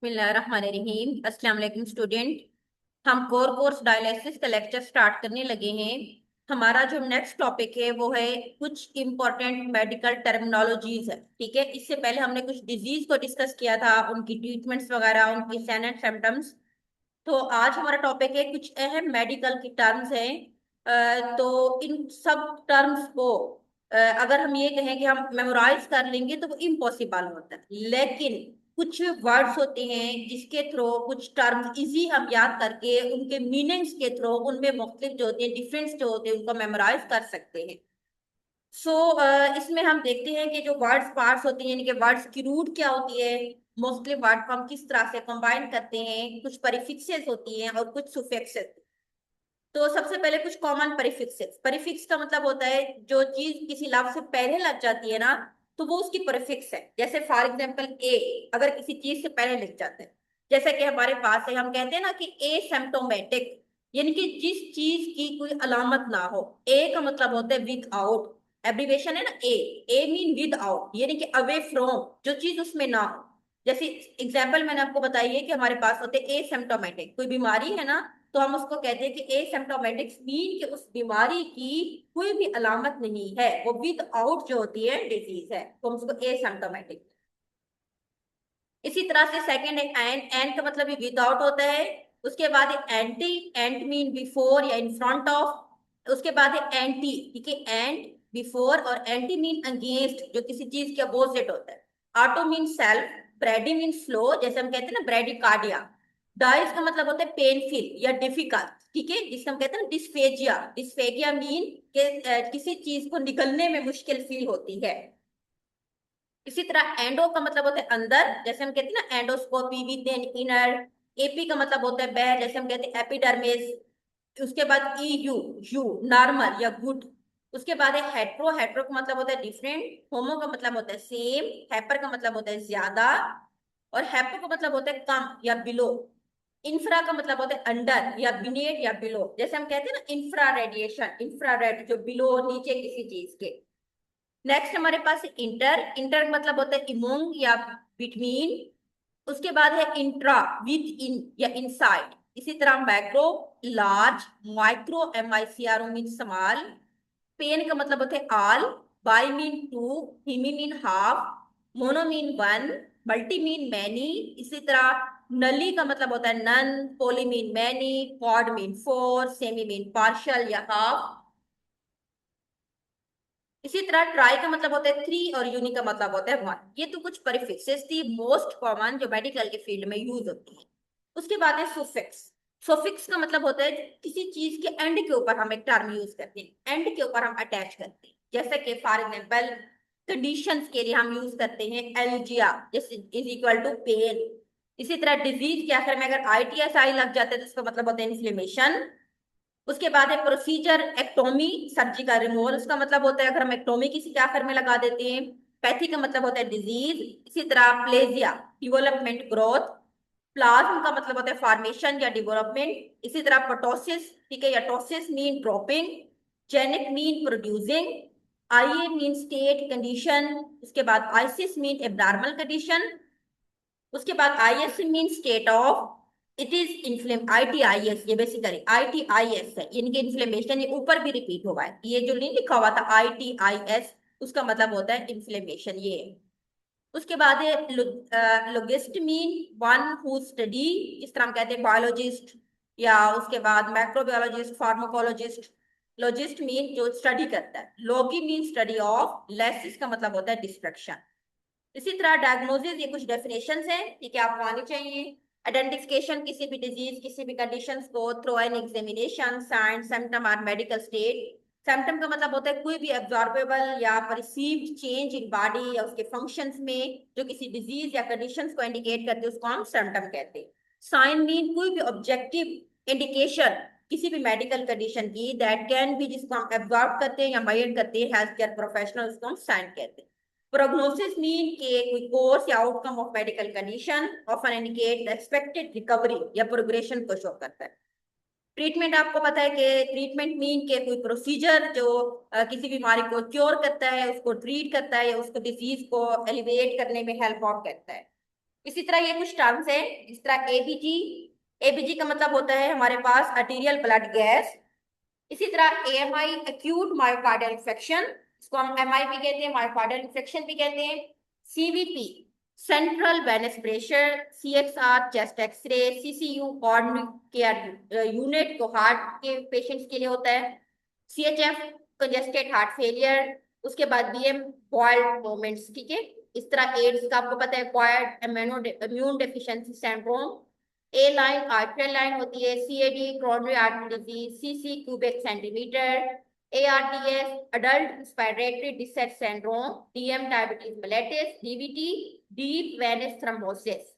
बिस्मिल्लाहिर्रहमानिर्रहीम। अस्सलाम वालेकुम स्टूडेंट। हम कोर कोर्स डायलिसिस का लेक्चर स्टार्ट करने लगे हैं। हमारा जो नेक्स्ट टॉपिक है वो है कुछ इंपॉर्टेंट मेडिकल टर्मिनोलॉजीज है। ठीक है, इससे पहले हमने कुछ डिजीज को डिस्कस किया था, उनकी ट्रीटमेंट्स वगैरह, उनकी साइन एंड सिम्टम्स। तो आज हमारा टॉपिक है कुछ अहम मेडिकल की टर्म्स हैं। तो इन सब टर्म्स को अगर हम ये कहें कि हम मेमोराइज कर लेंगे तो वो इम्पॉसिबल होता है, लेकिन कुछ वर्ड्स होते हैं जिसके थ्रू कुछ टर्म्स इजी हम याद करके उनके मीनिंग्स के थ्रू उनमें मुख्तलिफ जो होते हैं, डिफरेंस जो होते हैं, उनको मेमोराइज कर सकते हैं। सो इसमें हम देखते हैं कि जो वर्ड्स पार्ट्स होती हैं, यानी कि वर्ड्स की रूट क्या होती है, मोस्टली वर्ड को हम किस तरह से कंबाइन करते हैं, कुछ प्रीफिक्सेस होती हैं और कुछ सुफिक्सेस। तो सबसे पहले कुछ कॉमन प्रीफिक्सेस। प्रीफिक्स का मतलब होता है जो चीज किसी लफ्ज से पहले लग जाती है ना, तो वो उसकी प्रीफिक्स है। जैसे फॉर एग्जांपल ए अगर किसी चीज से पहले लिख जाता है, जैसे कि हमारे पास है, हम कहते हैं ना कि ए सिम्टोमेटिक, यानी कि जिस चीज की कोई अलामत ना हो। ए का मतलब होता है विद आउट, एब्रीवेशन है ना ए। ए मीन विद आउट, यानी कि अवे फ्रॉम, जो चीज उसमें ना हो। जैसे एग्जाम्पल मैंने आपको बताई है कि हमारे पास होते ए सिम्टोमेटिक, कोई बीमारी है ना, तो हम उसको कहते हैं कि एसिम्प्टोमेटिक्स मीन कि उस बीमारी की कोई भी अलामत नहीं है, वो विद आउट जो होती है डिजीज है, तो हम उसको एसिम्प्टोमेटिक। इसी तरह से सेकंड है एंड। एंड का मतलब भी विद आउट होता है। उसके बाद है एंटी। एंट मीन बिफोर या इन फ्रंट ऑफ। उसके बाद है एंटी, ठीक है, एंड बिफोर, और एंटी मीन अगेंस्ट, जो किसी चीज के अपोजिट होता है। Auto mean self. ब्रेडी mean slow, जैसे हम कहते हैं ना ब्रेडिकार्डिया। डाइस का मतलब होता है पेनफुल या डिफिकल्ट, ठीक है, जिसको हम कहते हैं ना डिस्फेजिया। डिस्फेजिया मीन के किसी चीज को निकलने में मुश्किल फील होती है। इसी तरह एंडो का मतलब होता है अंदर, जैसे हम कहते हैं ना endoscopy with an inner. AP का मतलब होता है बैर, जैसे हम कहते हैं एपिडर्मिस। उसके बाद ई यू, यू नॉर्मल या गुड। उसके बाद है हेट्रो। हेट्रो का मतलब होता है डिफरेंट। होमो का मतलब होता है सेम। हैपर का मतलब होता है ज्यादा। और हैपो का मतलब होता है कम या बिलो। इंफ्रा का मतलब होता है अंडर या बिनेट या बिलो, जैसे हम कहते हैं ना इंफ्रा रेडिएशन, इंफ्रारेड, जो बिलो नीचे किसी चीज के। नेक्स्ट हमारे पास है इंटर। इंटर मतलब होता है इमोंग या बिटवीन। उसके बाद है इंट्रा, विद इन या इनसाइड। इसी तरह macro, large. Micro, MICRO mean small. Pan का मतलब होता है all. Bi mean two. Hemi mean half. Mono mean one. Multi mean many. इसी तरह नली का मतलब होता है none. Poly mean many. Quad mean four. Semi mean partial या हाफ। इसी तरह ट्राई का मतलब होता है थ्री, और यूनी का मतलब होता है वन। ये तो कुछ प्रीफिक्सेस थी मोस्ट कॉमन जो मेडिकल के फील्ड में यूज होती है। उसके बाद है सुफिक्स। सुफिक्स का मतलब होता है किसी चीज के एंड के ऊपर हम एक टर्म यूज करते हैं, एंड के ऊपर हम अटैच करते हैं। जैसे कि फॉर एग्जाम्पल कंडीशंस के लिए हम यूज करते हैं एल्जिया, जैसे इज इक्वल टू पेन। इसी तरह डिजीज के आखिर में अगर ITSI लग जाता है तो इसका मतलब होता है इन्फ्लेमेशन। उसके बाद है प्रोसीजर एक्टोमी, सर्जिकल रिमूवल। उसका मतलब होता है अगर हम एक्टोमी किसी के आखिर में लगा देते हैं। पैथी का मतलब होता है डिजीज। इसी तरह प्लेजिया, डेवलपमेंट ग्रोथ। प्लाज्म का मतलब होता है फॉर्मेशन या डेवलपमेंट। इसी तरह पोटोसिस, ठीक है, या ptosis mean dropping. Genic mean producing. IA mean state condition. उसके बाद आइसिस मीन एबनॉर्मल कंडीशन। उसके बाद IS mean state of, it is inflame. ITIS, ये बेसिकली ITIS है, इनके इन्फ्लेमेशन, ये ऊपर भी रिपीट हुआ है, ये जो नहीं लिखा हुआ था ITIS, उसका मतलब होता है इन्फ्लेमेशन, ये है। उसके बाद है लोगिस्ट मीन वन हु स्टडी, इस तरह हम कहते हैं बायोलॉजिस्ट। या उसके बाद माइक्रोबायोलॉजिस्ट, फार्माकोलॉजिस्ट। लॉजिस्ट मीन जो स्टडी करता है। लॉगी मीन स्टडी ऑफ। लेस इसका मतलब होता है डिस्ट्रक्शन। इसी तरह डायग्नोसिस, ये कुछ डेफिनेशंस हैं, ठीक है, आपको आनी चाहिए। आइडेंटिफिकेशन किसी भी डिजीज, किसी भी कंडीशंस को through an examination, sign, symptom और मेडिकल स्टेट। सिम्टम का मतलब होता है कोई भी एब्जॉर्बेबल या परसीव्ड चेंज इन बॉडी या उसके फंक्शंस में जो किसी डिजीज या कंडीशंस को इंडिकेट करते हैं, उसको हम सिम्टम कहते हैं। साइन मीन कोई भी ऑब्जेक्टिव इंडिकेशन किसी भी मेडिकल कंडीशन की, दैट कैन बी, जिसको हम एब्जॉर्ब करते हैं या मेजर करते हैं हेल्थ केयर प्रोफेशनल, उसको हम साइन कहते हैं। प्रोग्नोसिस मीन के कोई कोर्स या outcome of medical condition, often indicate the expected recovery या प्रोग्रेशन को शो करता है। ट्रीटमेंट आपको पता है कि ट्रीटमेंट मीन के कोई प्रोसीजर जो किसी बीमारी को क्योर करता है, उसको ट्रीट करता है या उसको डिजीज को एलिवेट करने में हेल्प आउट करता है। इसी तरह ये कुछ टर्म्स है, इस तरह एबीजी। एबीजी का मतलब होता है हमारे पास आर्टीरियल ब्लड गैस। इसी तरह एएमआई एक्यूट मायोकार्डियल इन्फेक्शन, इसको हम एमआई भी कहते हैं, मायोकार्डियल इन्फेक्शन भी कहते हैं। CVP central venous pressure. CXR chest X-ray. CCU corn care unit को हार्ट के पेशेंट्स के लिए होता है। CHF congested heart failure. उसके बाद बीएम बॉयल्ड मोमेंट्स, ठीक है। इस तरह एड्स का आपको पता है, एक्वायर्ड इम्यून डेफिशिएंसी सिंड्रोम। ए लाइन आर्टरी लाइन होती है। CAD coronary artery disease. CC cubic centimetre. ARDS adult respiratory distress syndrome. DM diabetes mellitus. DVT deep venous thrombosis.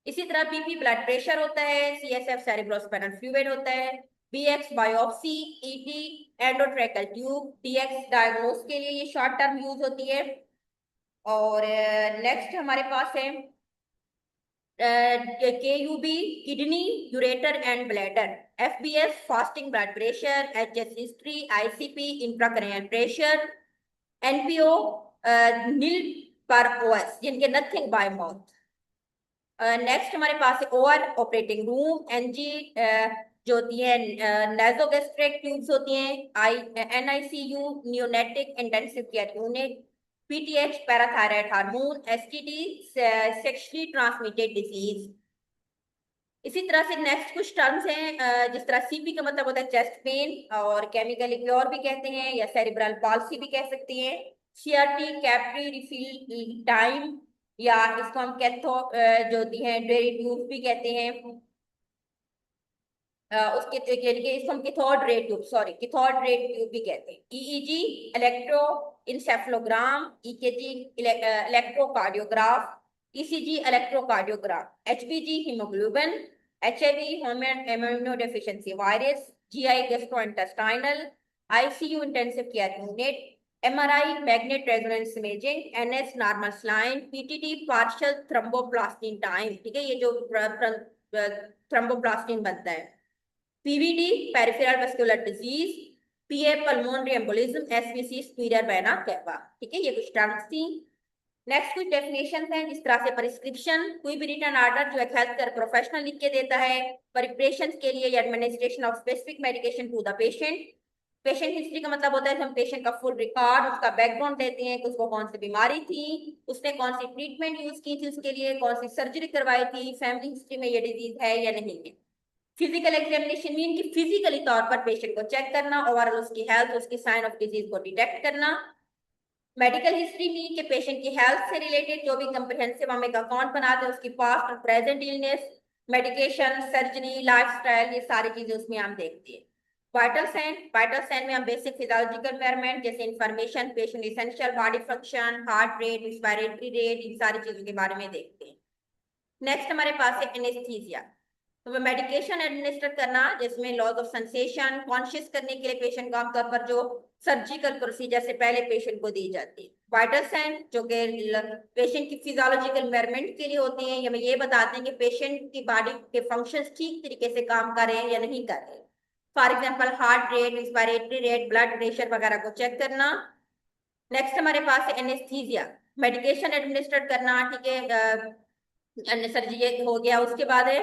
इसी तरह बीपी ब्लड प्रेशर होता है। सीएसएफ सेरेब्रोस्पाइनल फ्लूइड होता है। BX biopsy. ET endotracheal tube. DX diagnose के लिए ये short term use होती है। और नेक्स्ट हमारे पास है KUB kidney ureter and bladder. FBS fasting blood pressure. HS history. ICP intracranial pressure. NPO नील पर OS जिनके नथिंग बाय माउथ। नेक्स्ट हमारे पास है OR ऑपरेटिंग रूम। NG जो होती है नेजोगैस्ट्रिक ट्यूब्स होती हैं। NICU neonatal intensive care unit. PTH parathyroid hormone. STD sexually transmitted disease. इसी तरह से नेक्स्ट कुछ टर्म्स हैं, जिस तरह सीपी का मतलब होता है चेस्ट पेन और केमिकल इग्योर भी कहते हैं या सेरिब्रल पाल्सी भी कह सकते हैं। सीआरटी कैप्री रिफिल टाइम या इसको हम कैथो जो होती है ड्रेरी ट्यूब भी कहते हैं। उसके लिए इसको हम cathode ray tube, sorry cathode ray tube भी कहते हैं। EEG electroencephalogram. EKG electrocardiograph. ECG electrocardiograph. HBG haemoglobin. HIV human immunodeficiency virus. GI gastrointestinal. ICU intensive care unit. MRI magnet resonance imaging. NS normal saline. PTT partial thromboplastin time, ठीक है, ये जो thromboplastin बनता है। PVD peripheral vascular disease. PA pulmonary embolism. SVC superior vena cava, ठीक है, ये कुछ टर्म्स थी। नेक्स्ट कुछ डेफिनेशन हैं, जिस तरह से प्रिस्क्रिप्शन कोई भी रिटर्न ऑर्डर जो एक हेल्थ केयर प्रोफेशनल लिख के देता है प्रिपरेशन के लिए या administration of specific medication to the patient. Patient history का मतलब होता है कि हम पेशेंट का फुल रिकॉर्ड, उसका बैकग्राउंड देते हैं कि उसको कौन सी बीमारी थी, उसने कौन सी ट्रीटमेंट यूज की थी, उसके लिए कौन सी सर्जरी करवाई थी, फैमिली हिस्ट्री में ये डिजीज है या नहीं है। फिजिकल एग्जामिनेशन मीन कि फिजिकली तौर पर पेशेंट को चेक करना, ओवरऑल उसकी हेल्थ, उसकी साइन ऑफ डिजीज को डिटेक्ट करना। मेडिकल हिस्ट्री मीन कि पेशेंट की हेल्थ से रिलेटेड जो भी कंप्रिहेंसिव हम एक अकाउंट बनाते हैं उसकी पास्ट और present illness, medication, surgery, lifestyle, ये सारी चीजें उसमें हम देखते हैं। वाइटल साइन में हम बेसिक फिजियोलॉजिकल मेजरमेंट जैसे information, patient essential body function, heart rate, respiratory rate, इन सारी चीजों के बारे में देखते हैं। नेक्स्ट हमारे पास है एनेस्थीसिया। तो मेडिकेशन एडमिनिस्टर करना जिसमें लॉस ऑफ सेंसेशन कॉन्शियस करने के लिए पेशेंट को आमतौर पर जो सर्जिकल प्रोसीजर से पहले पेशेंट को दी जाती है। वाइटल साइन जो कि पेशेंट की फिजियोलॉजिकल मेजरमेंट के लिए होती हैं, हमें ये बताते हैं कि पेशेंट की बॉडी के फंक्शंस ठीक तरीके से काम कर रहे हैं या नहीं कर रहे हैं। For example heart rate, respiratory rate, blood pressure वगैरह को चेक करना। नेक्स्ट हमारे पास है एनेस्थीसिया, मेडिकेशन एडमिनिस्टर करना, ठीक है, सर्जरी ये हो गया। उसके बाद है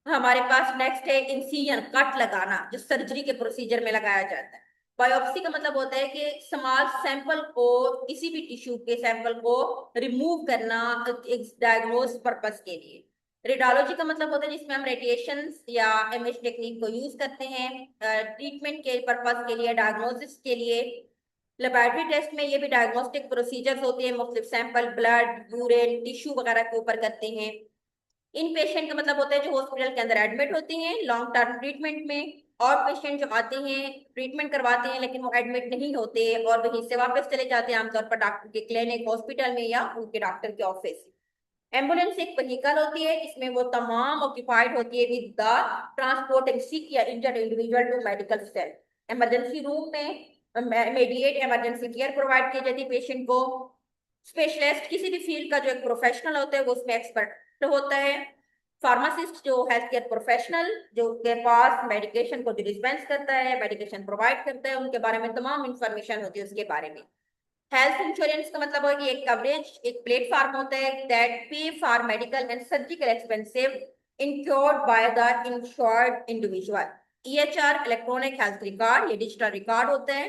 हमारे पास नेक्स्ट है इंसिजन, कट लगाना, जो सर्जरी के प्रोसीजर में लगाया जाता है। बायोप्सी का मतलब होता है कि स्मॉल सैंपल को, किसी भी टिश्यू के सैंपल को रिमूव करना एक डायग्नोस पर्पस के लिए। रेडियोलॉजी का मतलब होता है जिसमें हम रेडिएशन या इमेज टेक्निक को यूज करते हैं ट्रीटमेंट के पर्पस के लिए, डायग्नोसिस के लिए। लेबोरेटरी टेस्ट में ये भी डायग्नोस्टिक प्रोसीजर्स होते हैं, मुख्तलिफ सैंपल ब्लड, यूरिन, टिश्यू वगैरह के ऊपर करते हैं। इन पेशेंट का मतलब होता है जो हॉस्पिटल के अंदर एडमिट होते हैं लॉन्ग टर्म ट्रीटमेंट में, और पेशेंट जो आते हैं ट्रीटमेंट करवाते हैं लेकिन वो एडमिट नहीं होते और वहीं से वापस चले जाते हैं, आमतौर पर डॉक्टर के क्लिनिक, हॉस्पिटल में या उनके डॉक्टर के ऑफिस। एम्बुलेंस एक व्हीकल होती है, इसमें वो तमाम ऑक्यूपाइड होती है विद द ट्रांसपोर्टिंग सिक या injured individual to medical cell. Emergency room में इमीडिएट इमरजेंसी केयर प्रोवाइड की जाती है पेशेंट को। स्पेशलिस्ट किसी भी फील्ड का जो एक प्रोफेशनल होता है वो उसमें एक्सपर्ट होता है। फार्मासिस्ट जो हेल्थ केयर प्रोफेशनल जो के पास मेडिकेशन को डिस्पेंस करता है, मेडिकेशन प्रोवाइड करता है, उनके बारे में तमाम इंफॉर्मेशन होती है उसके बारे में। हेल्थ इंश्योरेंस का मतलब है कि एक कवरेज, एक प्लेटफॉर्म होता है that pay for medical and surgical expensive insured by the insured individual. EHR electronic health record, ये डिजिटल रिकॉर्ड होता है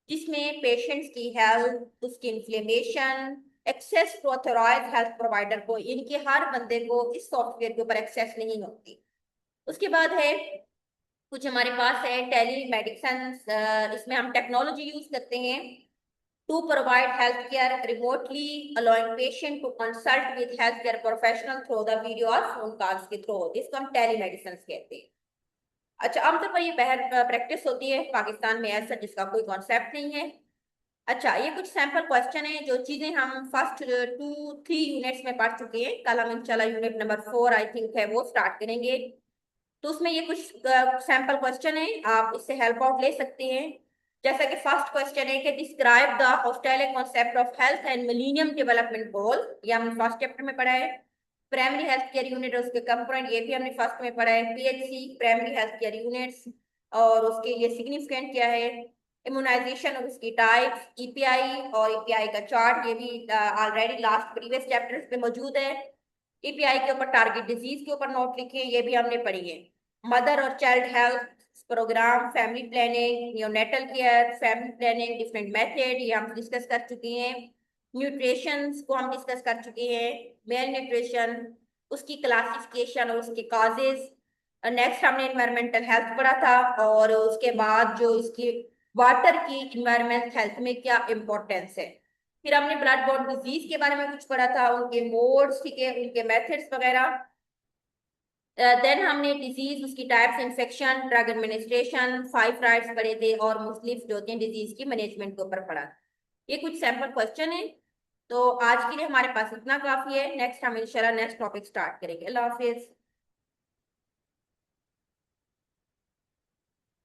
जिसमें पेशेंट्स की हेल्थ, उसकी inflammation, access to authorise health provider को, इनके हर बंदे को इस सॉफ्टवेयर के ऊपर एक्सेस नहीं होती। उसके बाद है कुछ हमारे पास है टेली मेडिसिन, इसमें हम टेक्नोलॉजी यूज करते हैं to provide healthcare remotely, allowing patient to consult with healthcare professional through the video or phone calls के थ्रू होती है, इसको हम टेलीमेडिसिन कहते हैं। अच्छा, आमतौर पर ये प्रैक्टिस होती है पाकिस्तान में ऐसा, जिसका कोई कॉन्सेप्ट नहीं है। अच्छा, ये कुछ सैंपल क्वेश्चन है, जो चीजें हम फर्स्ट 2-3 यूनिट्स में पढ़ चुके हैं। कल हम इंशाल्लाह यूनिट नंबर 4 आई थिंक है वो स्टार्ट करेंगे। तो उसमें ये कुछ सैंपल क्वेश्चन है, आप इससे हेल्प आउट ले सकते हैं। जैसा कि फर्स्ट क्वेश्चन है कि describe the Australian concept of health and millennium development goal, ये हमने फर्स्ट चैप्टर में पढ़ा है। प्राइमरी हेल्थ केयर यूनिट और उसके कंपोनेंट, ये भी हमने फर्स्ट में पढ़ा है। PHC primary health care units और उसके लिए सिग्निफिकेंट क्या है, इम्यूनाइजेशन और उसकी टाइप्स, ईपीआई और ईपीआई का चार्ट, ये भी ऑलरेडी लास्ट प्रीवियस चैप्टर्स में मौजूद है। ईपीआई के ऊपर टारगेट डिजीज के ऊपर नोट लिखे, ये भी हमने पढ़ी है। मदर और child health programme, family planning, neonatal care, family planning different method, ये हम डिस्कस कर चुके हैं। न्यूट्रिशन को हम डिस्कस कर चुके हैं, मेल न्यूट्रिशन, उसकी क्लासिफिकेशन और उसके काजेज। नेक्स्ट हमने इन्वायरमेंटल हेल्थ पढ़ा था, और उसके बाद जो इसकी वाटर की इन्वायरमेंट हेल्थ में क्या इंपॉर्टेंस है। फिर हमने ब्लड बॉर्न डिजीज के बारे में कुछ पढ़ा था, उनके मोड्स, ठीक है, उनके मेथड्स वगैरह। देन हमने डिजीज, उसकी types, infection, drug administration, 5 rights पढ़े थे, और मुख्तलिफ जो होती हैं डिजीज की मैनेजमेंट के ऊपर पढ़ा। ये कुछ सैंपल क्वेश्चन है। तो आज के लिए हमारे पास इतना काफी है। नेक्स्ट हम इंशाल्लाह नेक्स्ट टॉपिक स्टार्ट करेंगे। अल्लाह हाफिज।